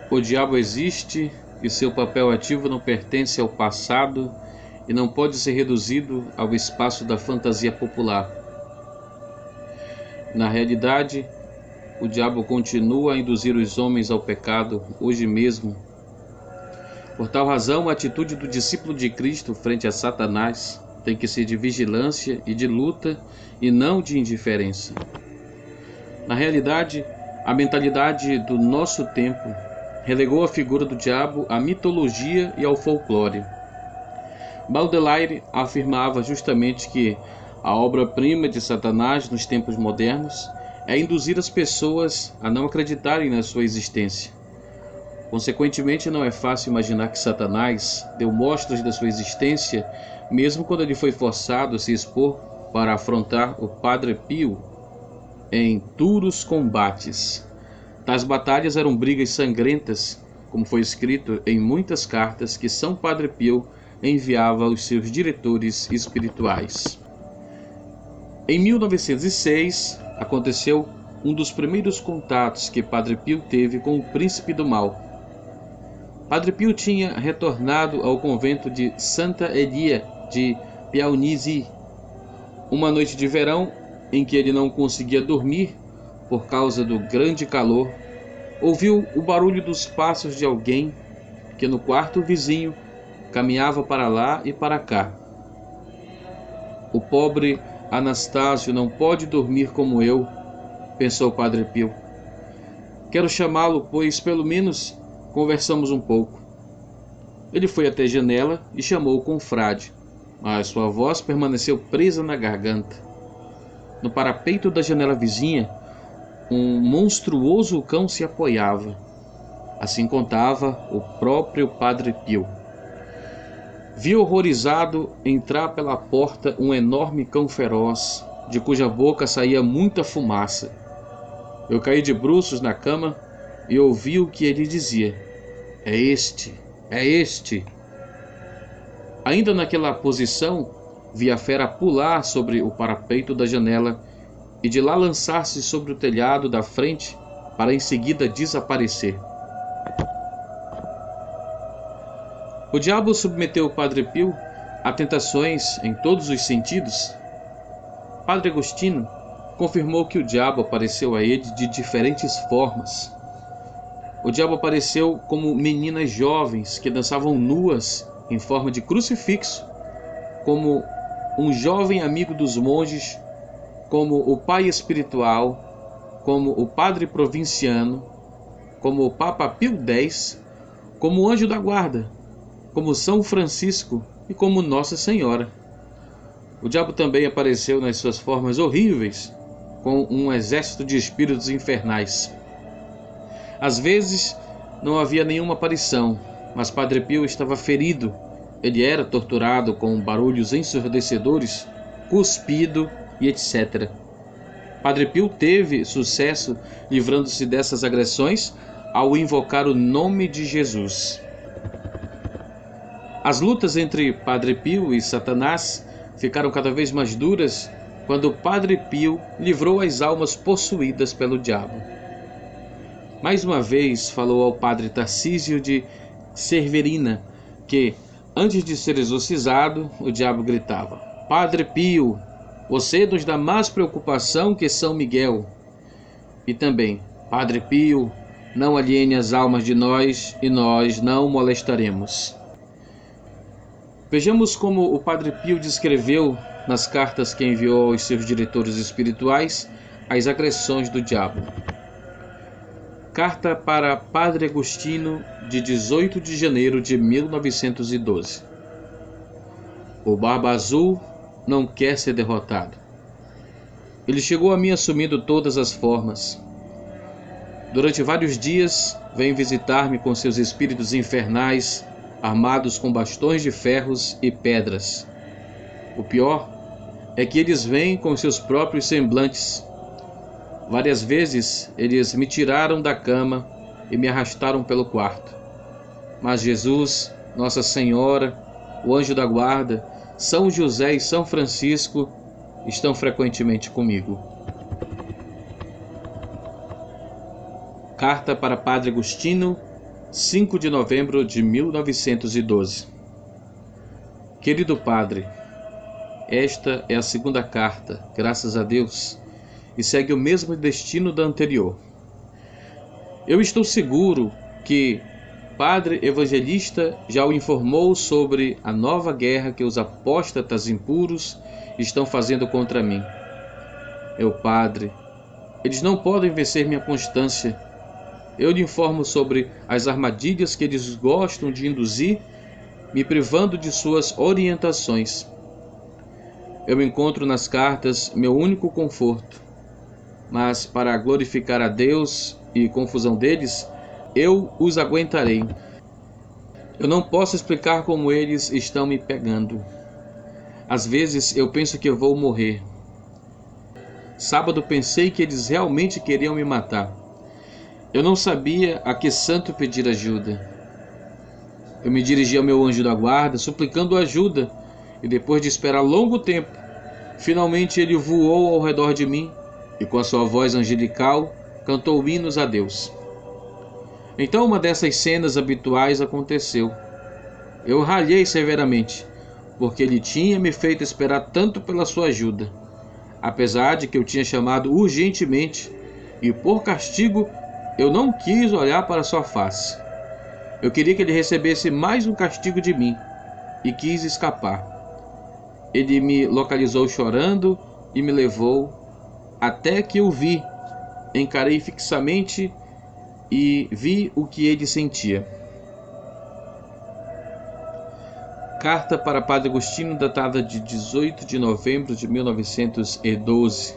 O diabo existe e seu papel ativo não pertence ao passado e não pode ser reduzido ao espaço da fantasia popular. Na realidade, o diabo continua a induzir os homens ao pecado hoje mesmo. Por tal razão, a atitude do discípulo de Cristo frente a Satanás tem que ser de vigilância e de luta e não de indiferença. Na realidade, a mentalidade do nosso tempo relegou a figura do diabo à mitologia e ao folclore. Baudelaire afirmava justamente que a obra-prima de Satanás nos tempos modernos é induzir as pessoas a não acreditarem na sua existência. Consequentemente, não é fácil imaginar que Satanás deu mostras da sua existência, mesmo quando ele foi forçado a se expor para afrontar o Padre Pio em duros combates. Tais batalhas eram brigas sangrentas, como foi escrito em muitas cartas que São Padre Pio enviava aos seus diretores espirituais. Em 1906, aconteceu um dos primeiros contatos que Padre Pio teve com o príncipe do mal. Padre Pio tinha retornado ao convento de Santa Elia de Piaunisy, uma noite de verão em que ele não conseguia dormir por causa do grande calor. Ouviu o barulho dos passos de alguém que no quarto vizinho caminhava para lá e para cá. O pobre Anastácio não pode dormir como eu, pensou Padre Pio. Quero chamá-lo, pois pelo menos conversamos um pouco. Ele foi até a janela e chamou o confrade, mas sua voz permaneceu presa na garganta. No parapeito da janela vizinha, um monstruoso cão se apoiava. Assim contava o próprio Padre Pio. Vi horrorizado entrar pela porta um enorme cão feroz, de cuja boca saía muita fumaça. Eu caí de bruços na cama e ouvi o que ele dizia. É este, é este. Ainda naquela posição, vi a fera pular sobre o parapeito da janela e de lá lançar-se sobre o telhado da frente para em seguida desaparecer. O diabo submeteu o Padre Pio a tentações em todos os sentidos. Padre Agostinho confirmou que o diabo apareceu a ele de diferentes formas. O diabo apareceu como meninas jovens que dançavam nuas em forma de crucifixo, como um jovem amigo dos monges, como o pai espiritual, como o padre provinciano, como o Papa Pio X, como o anjo da guarda, como São Francisco e como Nossa Senhora. O diabo também apareceu nas suas formas horríveis, com um exército de espíritos infernais. Às vezes não havia nenhuma aparição, mas Padre Pio estava ferido. Ele era torturado com barulhos ensurdecedores, cuspido e etc. Padre Pio teve sucesso livrando-se dessas agressões ao invocar o nome de Jesus. As lutas entre Padre Pio e Satanás ficaram cada vez mais duras quando Padre Pio livrou as almas possuídas pelo diabo. Mais uma vez falou ao padre Tarcísio de Cerverina que, antes de ser exorcizado, o diabo gritava: Padre Pio, você nos dá mais preocupação que São Miguel. E também: Padre Pio, não aliene as almas de nós e nós não molestaremos. Vejamos como o Padre Pio descreveu, nas cartas que enviou aos seus diretores espirituais, as agressões do diabo. Carta para Padre Agostinho, de 18 de janeiro de 1912. O Barba Azul não quer ser derrotado. Ele chegou a mim assumindo todas as formas. Durante vários dias, vem visitar-me com seus espíritos infernais, armados com bastões de ferros e pedras. O pior é que eles vêm com seus próprios semblantes. Várias vezes eles me tiraram da cama e me arrastaram pelo quarto. Mas Jesus, Nossa Senhora, o anjo da guarda, São José e São Francisco estão frequentemente comigo. Carta para Padre Agostinho, 5 de novembro de 1912. Querido Padre, esta é a segunda carta, graças a Deus, e segue o mesmo destino da anterior. Eu estou seguro que Padre Evangelista já o informou sobre a nova guerra que os apóstatas impuros estão fazendo contra mim. Meu Padre, eles não podem vencer minha constância. Eu lhe informo sobre as armadilhas que eles gostam de induzir, me privando de suas orientações. Eu encontro nas cartas meu único conforto, mas para glorificar a Deus e confusão deles, eu os aguentarei. Eu não posso explicar como eles estão me pegando. Às vezes eu penso que eu vou morrer. Sábado pensei que eles realmente queriam me matar. Eu não sabia a que santo pedir ajuda. Eu me dirigi ao meu anjo da guarda, suplicando ajuda, e depois de esperar longo tempo, finalmente ele voou ao redor de mim e com a sua voz angelical cantou hinos a Deus. Então uma dessas cenas habituais aconteceu. Eu ralhei severamente, porque ele tinha me feito esperar tanto pela sua ajuda, apesar de que eu tinha chamado urgentemente, e por castigo eu não quis olhar para sua face. Eu queria que ele recebesse mais um castigo de mim, e quis escapar. Ele me localizou chorando e me levou, até que eu vi, encarei fixamente e vi o que ele sentia. Carta para Padre Agostinho, datada de 18 de novembro de 1912.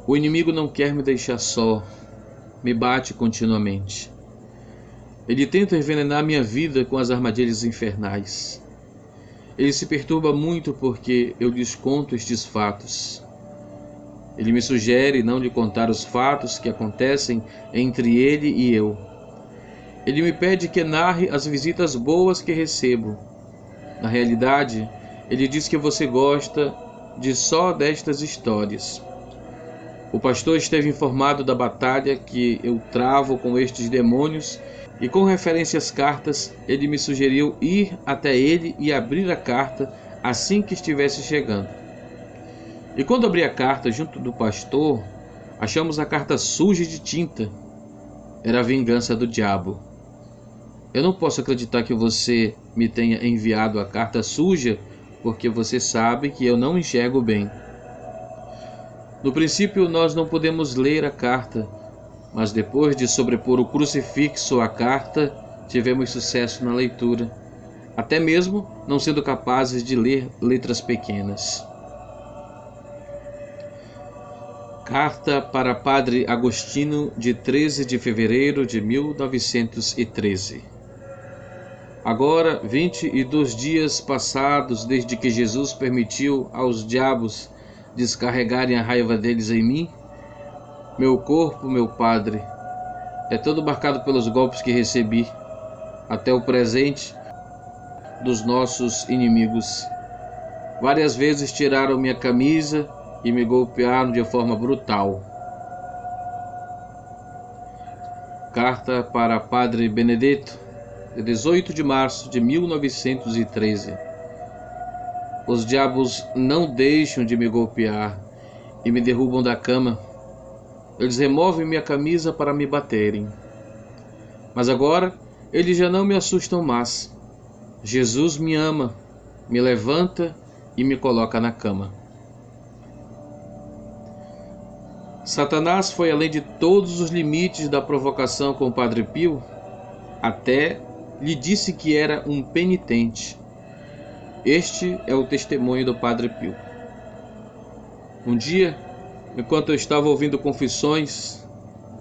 O inimigo não quer me deixar só, me bate continuamente. Ele tenta envenenar minha vida com as armadilhas infernais. Ele se perturba muito porque eu lhes conto estes fatos. Ele me sugere não lhe contar os fatos que acontecem entre ele e eu. Ele me pede que narre as visitas boas que recebo. Na realidade, ele diz que você gosta de só destas histórias. O pastor esteve informado da batalha que eu travo com estes demônios e, com referência às cartas, ele me sugeriu ir até ele e abrir a carta assim que estivesse chegando. E quando abri a carta junto do pastor, achamos a carta suja de tinta. Era a vingança do diabo. Eu não posso acreditar que você me tenha enviado a carta suja, porque você sabe que eu não enxergo bem. No princípio nós não podemos ler a carta, mas depois de sobrepor o crucifixo à carta, tivemos sucesso na leitura, até mesmo não sendo capazes de ler letras pequenas. Carta para Padre Agostinho, de 13 de fevereiro de 1913. Agora, 22 dias passados desde que Jesus permitiu aos diabos descarregarem a raiva deles em mim, meu corpo, meu Padre, é todo marcado pelos golpes que recebi, até o presente, dos nossos inimigos. Várias vezes tiraram minha camisa e me golpearam de forma brutal. Carta para Padre Benedetto, de 18 de março de 1913. Os diabos não deixam de me golpear e me derrubam da cama. Eles removem minha camisa para me baterem. Mas agora eles já não me assustam mais. Jesus me ama, me levanta e me coloca na cama. Satanás foi além de todos os limites da provocação com o Padre Pio, até lhe disse que era um penitente. Este é o testemunho do Padre Pio. Um dia, enquanto eu estava ouvindo confissões,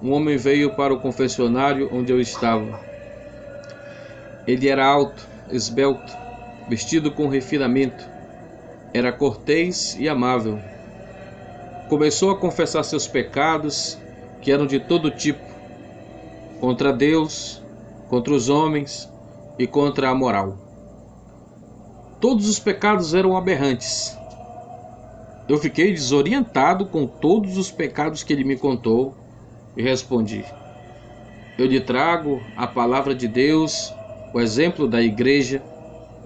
um homem veio para o confessionário onde eu estava. Ele era alto, esbelto, vestido com refinamento. Era cortês e amável. Começou a confessar seus pecados, que eram de todo tipo, contra Deus, contra os homens e contra a moral. Todos os pecados eram aberrantes. Eu fiquei desorientado com todos os pecados que ele me contou e respondi: Eu lhe trago a palavra de Deus, o exemplo da igreja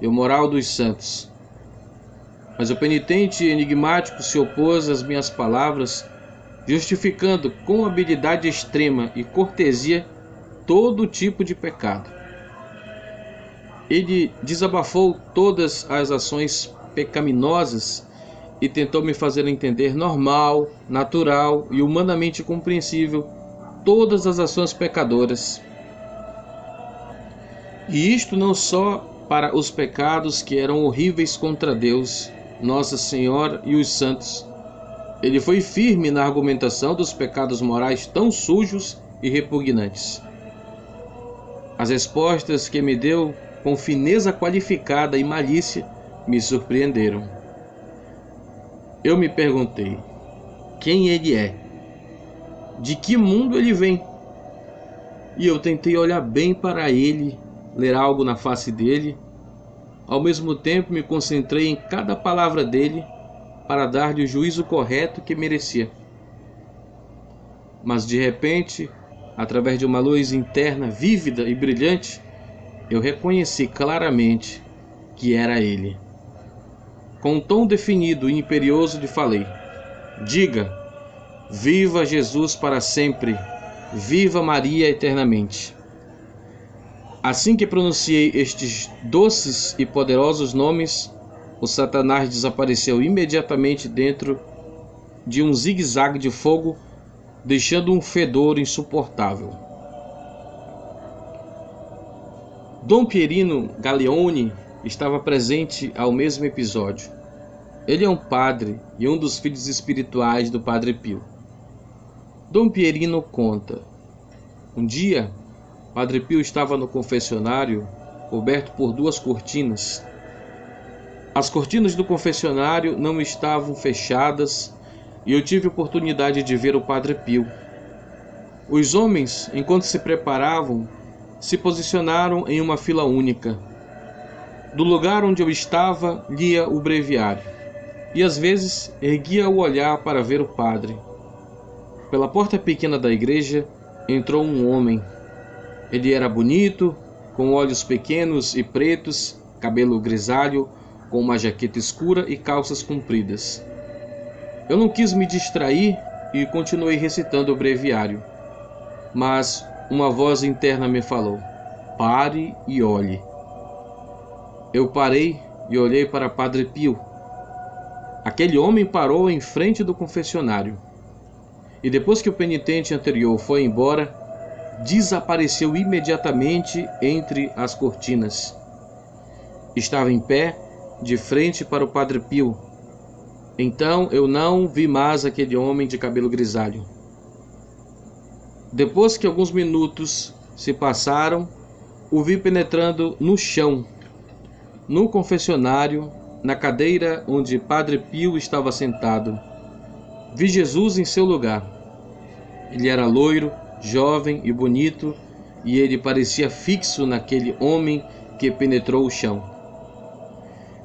e o moral dos santos. Mas o penitente enigmático se opôs às minhas palavras, justificando com habilidade extrema e cortesia todo tipo de pecado. Ele desabafou todas as ações pecaminosas e tentou me fazer entender normal, natural e humanamente compreensível todas as ações pecadoras. E isto não só para os pecados que eram horríveis contra Deus, Nossa Senhora e os santos. Ele foi firme na argumentação dos pecados morais tão sujos e repugnantes. As respostas que me deu com fineza qualificada e malícia me surpreenderam. Eu me perguntei: quem ele é? De que mundo ele vem? E eu tentei olhar bem para ele, ler algo na face dele. Ao mesmo tempo me concentrei em cada palavra dele para dar-lhe o juízo correto que merecia. Mas de repente, através de uma luz interna vívida e brilhante, eu reconheci claramente que era ele. Com um tom definido e imperioso lhe falei: diga, viva Jesus para sempre, viva Maria eternamente. Assim que pronunciei estes doces e poderosos nomes, o Satanás desapareceu imediatamente dentro de um zigue-zague de fogo, deixando um fedor insuportável. Dom Pierino Galeone estava presente ao mesmo episódio. Ele é um padre e um dos filhos espirituais do Padre Pio. Dom Pierino conta: um dia, Padre Pio estava no confessionário, coberto por duas cortinas. As cortinas do confessionário não estavam fechadas e eu tive oportunidade de ver o Padre Pio. Os homens, enquanto se preparavam, se posicionaram em uma fila única. Do lugar onde eu estava, lia o breviário e às vezes erguia o olhar para ver o padre. Pela porta pequena da igreja entrou um homem. Ele era bonito, com olhos pequenos e pretos, cabelo grisalho, com uma jaqueta escura e calças compridas. Eu não quis me distrair e continuei recitando o breviário. Mas uma voz interna me falou: pare e olhe. Eu parei e olhei para Padre Pio. Aquele homem parou em frente do confessionário. E depois que o penitente anterior foi embora, desapareceu imediatamente entre as cortinas. Estava em pé, de frente para o Padre Pio. Então eu não vi mais aquele homem de cabelo grisalho. Depois que alguns minutos se passaram, o vi penetrando no chão, no confessionário, na cadeira onde Padre Pio estava sentado. Vi Jesus em seu lugar. Ele era loiro, jovem e bonito, e ele parecia fixo naquele homem que penetrou o chão.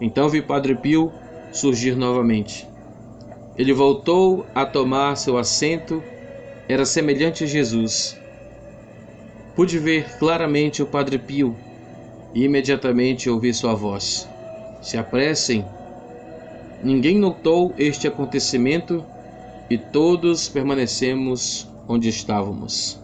Então vi Padre Pio surgir novamente. Ele voltou a tomar seu assento, era semelhante a Jesus. Pude ver claramente o Padre Pio e imediatamente ouvi sua voz: se apressem. Ninguém notou este acontecimento e todos permanecemos onde estávamos.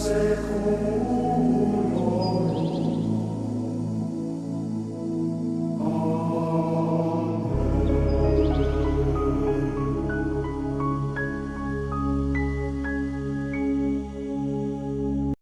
séculos.